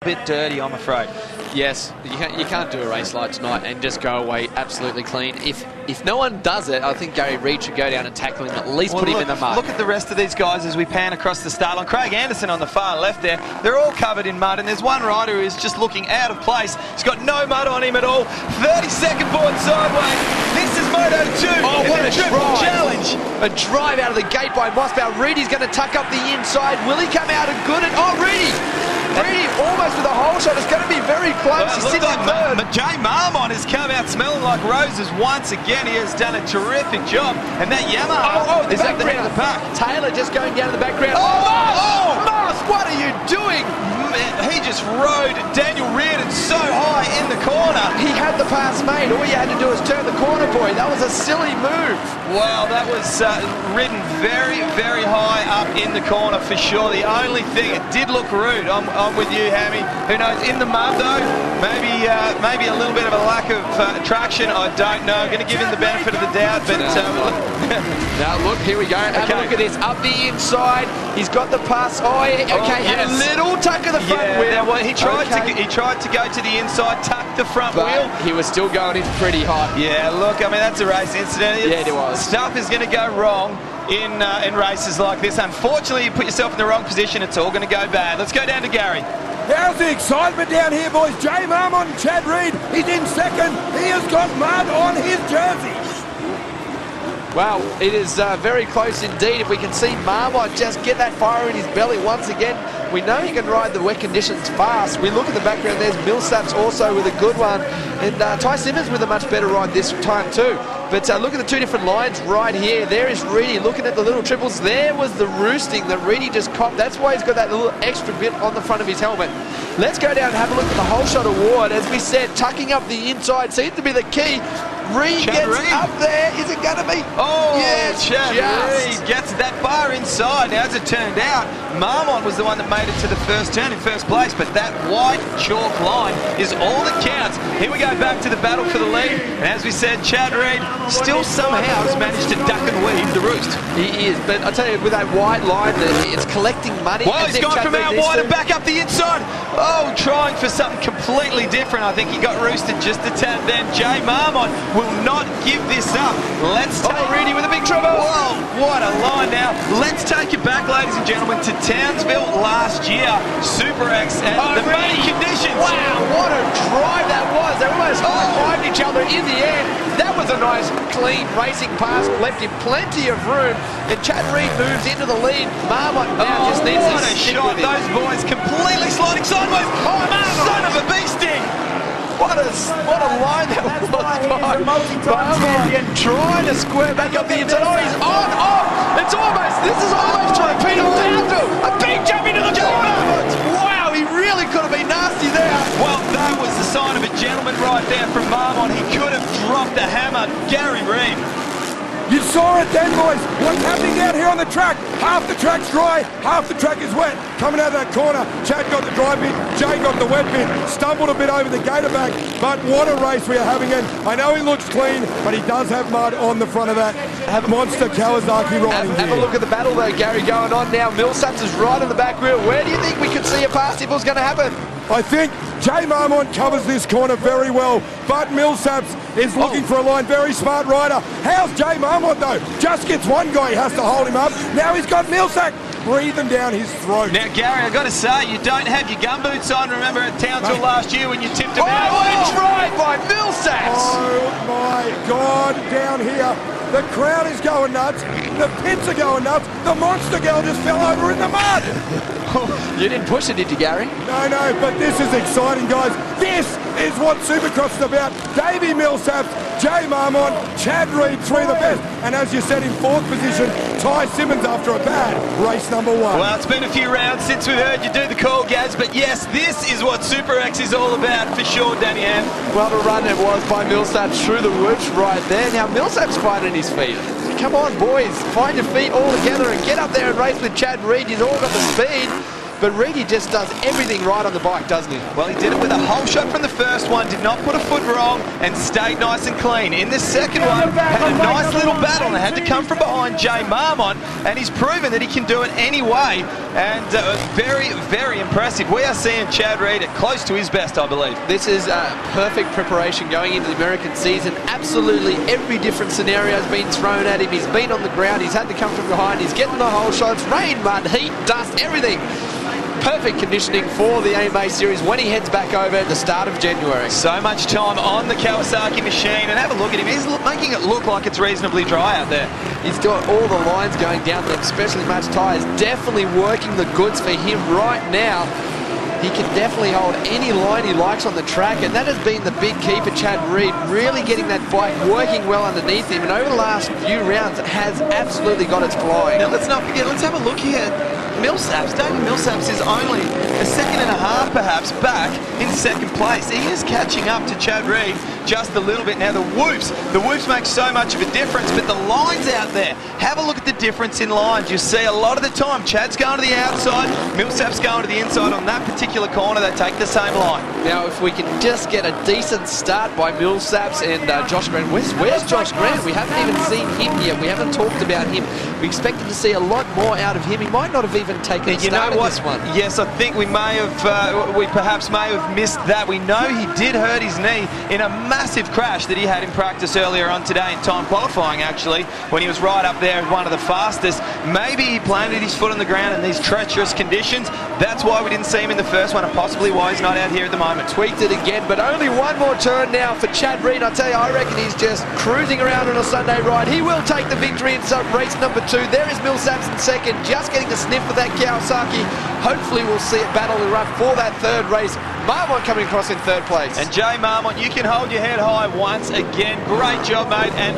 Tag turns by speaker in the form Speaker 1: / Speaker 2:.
Speaker 1: Bit dirty, I'm afraid.
Speaker 2: Yes, you can't do a race like tonight and just go away absolutely clean. If no one does it, I think Gary Reid should go down and tackle him, at least put him in the mud.
Speaker 1: Look at the rest of these guys as we pan across the start line. Craig Anderson on the far left there. They're all covered in mud, and there's one rider who is just looking out of place. He's got no mud on him at all. 32nd board sideways. This is Moto 2.
Speaker 2: Oh, what a
Speaker 1: triple
Speaker 2: drive.
Speaker 1: challenge.
Speaker 2: A drive out of the gate by Mossbauer. Reedy's going to tuck up the inside. Will he come out and good it? Oh, Reedy almost with a hole shot. It's going to be very close. He's sitting in third.
Speaker 1: Jay Marmon has come out smelling like roses once again. He has done a terrific job. And that Yamaha is at the head of the pack.
Speaker 2: Taylor just going down to the background. Moss, what are you doing?
Speaker 1: He just rode Daniel Reardon so high in the corner.
Speaker 2: He had the pass made. All you had to do was turn the corner, boy. That was a silly move.
Speaker 1: Well, that was ridden very, very high up in the corner for sure. The only thing, it did look rude. I'm with you, Hammy. Who knows? In the mud, though, maybe a little bit of a lack of traction. I don't know. I'm going to give him the benefit of the doubt. But
Speaker 2: now, look, here we go. Have a look at this. Up the inside. He's got the pass. Had a little tuck of the front wheel.
Speaker 1: Well, he tried to go to the inside, tuck the front wheel.
Speaker 2: He was still going in pretty hot.
Speaker 1: Yeah, look, I mean, that's a race incident.
Speaker 2: Yeah, it was.
Speaker 1: Stuff is going to go wrong in races like this. Unfortunately, you put yourself in the wrong position, it's all going to go bad. Let's go down to Gary.
Speaker 3: How's the excitement down here, boys? Jay Marmon, Chad Reid, he's in second. He has got mud on his jersey.
Speaker 2: Wow, it is very close indeed. If we can see Marmon just get that fire in his belly once again, we know he can ride the wet conditions fast. We look at the background, there's Millsaps also with a good one, and Ty Simmons with a much better ride this time too. But look at the two different lines right here. There is Reedy looking at the little triples. There was the roosting that Reedy just copped. That's why he's got that little extra bit on the front of his helmet. Let's go down and have a look at the whole shot award. As we said, tucking up the inside seems to be the key. Reid gets up there. Is it going to be?
Speaker 1: Oh,
Speaker 2: yes,
Speaker 1: Chad Reid gets that far inside. Now, as it turned out, Marmon was the one that made it to the first turn in first place, but that white chalk line is all that counts. Here we go back to the battle for the lead. And as we said, Chad Reid still somehow has managed to duck and weave the roost.
Speaker 2: He is, but I tell you, with that white line, it's collecting money.
Speaker 1: Well, he's gone from out wide and back up the inside. Oh, trying for something completely different. I think he got roosted just a tad then. Jay Marmon will not give this up. Let's take
Speaker 2: Reedy with a big trouble.
Speaker 1: Whoa, what a line now. Let's take it back, ladies and gentlemen, to Townsville last year. Super X and the muddy conditions.
Speaker 2: Wow, what a drive that was. They almost high-fived each other in the air. That was a nice, clean racing pass. Left him plenty of room. And Chad Reid moves into the lead. Marmon now just needs to stick with it.
Speaker 1: Those boys completely sliding sideways. Oh, son of a bee sting.
Speaker 2: What a line that was by Marmon, trying to square back up the inside. Oh, he's on. It's almost, this is almost trying to beat him down. A big jump into the corner. Wow, he really could have been nasty there.
Speaker 1: Well, that was the sign of a gentleman right there from Marmon. He could have dropped a hammer. Gary Reid.
Speaker 3: You saw it then, boys. What's happening down here on the track? Half the track's dry, half the track is wet. Coming out of that corner, Chad got the dry bit, Jay got the wet bit, stumbled a bit over the gator back, but what a race we are having. And I know he looks clean, but he does have mud on the front of that. Have Monster Kawasaki riding
Speaker 2: Have a look at the battle though, Gary, going on now. Millsaps is right in the back wheel. Where do you think we could see a pass if it was going to happen?
Speaker 3: I think Jay Marmon covers this corner very well, but Millsaps is looking for a line. Very smart rider. How's Jay Marmon though? Just gets one guy, he has to hold him up. Now he's got Millsaps breathing down his throat.
Speaker 1: Now, Gary, I've got to say, you don't have your gumboots on. Remember at Townsville last year when you tipped him out?
Speaker 2: What a drive by Millsaps!
Speaker 3: Oh my God, down here. The crowd is going nuts. The pits are going nuts. The monster girl just fell over in the mud.
Speaker 2: You didn't push it, did you, Gary?
Speaker 3: No, but this is exciting, guys. This is what Supercross is about. Davey Millsaps, Jay Marmon, Chad Reid, three of the best. And as you said, in fourth position, Ty Simmons after a bad race number one.
Speaker 1: Well, it's been a few rounds since we heard you do the call, Gaz, but yes, this is what Super X is all about for sure, Danny Ham.
Speaker 2: What a run it was by Millsaps through the whoosh right there. Now, Millsaps finding his feet. Come on, boys, find your feet all together and get up there and race with Chad Reid. You've all got the speed. But Reedy just does everything right on the bike, doesn't he?
Speaker 1: Well, he did it with a whole shot from the first one, did not put a foot wrong, and stayed nice and clean. In the second one, had a nice little battle and had to come from behind Jay Marmont, and he's proven that he can do it anyway, and very, very impressive. We are seeing Chad Reed at close to his best, I believe.
Speaker 2: This is perfect preparation going into the American season. Absolutely every different scenario has been thrown at him. He's been on the ground, he's had to come from behind, he's getting the whole shots, rain, mud, heat, dust, everything. Perfect conditioning for the AMA Series when he heads back over at the start of January.
Speaker 1: So much time on the Kawasaki machine, and have a look at him. He's making it look like it's reasonably dry out there.
Speaker 2: He's got all the lines going down them, especially match tyres. Definitely working the goods for him right now. He can definitely hold any line he likes on the track, and that has been the big key for Chad Reed, really getting that bike working well underneath him, and over the last few rounds it has absolutely got its flying.
Speaker 1: Now let's not forget, let's have a look here. Millsaps, David Millsaps is only a second and a half perhaps back in second place. He is catching up to Chad Reed just a little bit. Now the whoops make so much of a difference, but the lines out there, have a look at the difference in lines. You see a lot of the time Chad's going to the outside, Millsaps going to the inside. On that particular corner they take the same line.
Speaker 2: Now if we can just get a decent start by Millsaps and Josh Grant. Where's Josh Grant? We haven't even seen him yet. We haven't talked about him. We expected to see a lot more out of him. He might not have even taken a start in this one.
Speaker 1: Yes, I think we perhaps may have missed that. We know he did hurt his knee in a massive crash that he had in practice earlier on today, in time qualifying actually, when he was right up there as one of the fastest. Maybe he planted his foot on the ground in these treacherous conditions. That's why we didn't see him in the first one, and possibly why he's not out here at the moment.
Speaker 2: Tweaked it again, but only one more turn now for Chad Reed. I tell you, I reckon he's just cruising around on a Sunday ride. He will take the victory in race number 2. There is Millsaps in second, just getting the sniff of that Kawasaki. Hopefully we'll see it battle the rough for that third race. Marmont coming across in third place.
Speaker 1: And Jay Marmont, you can hold your head high once again. Great job, mate. And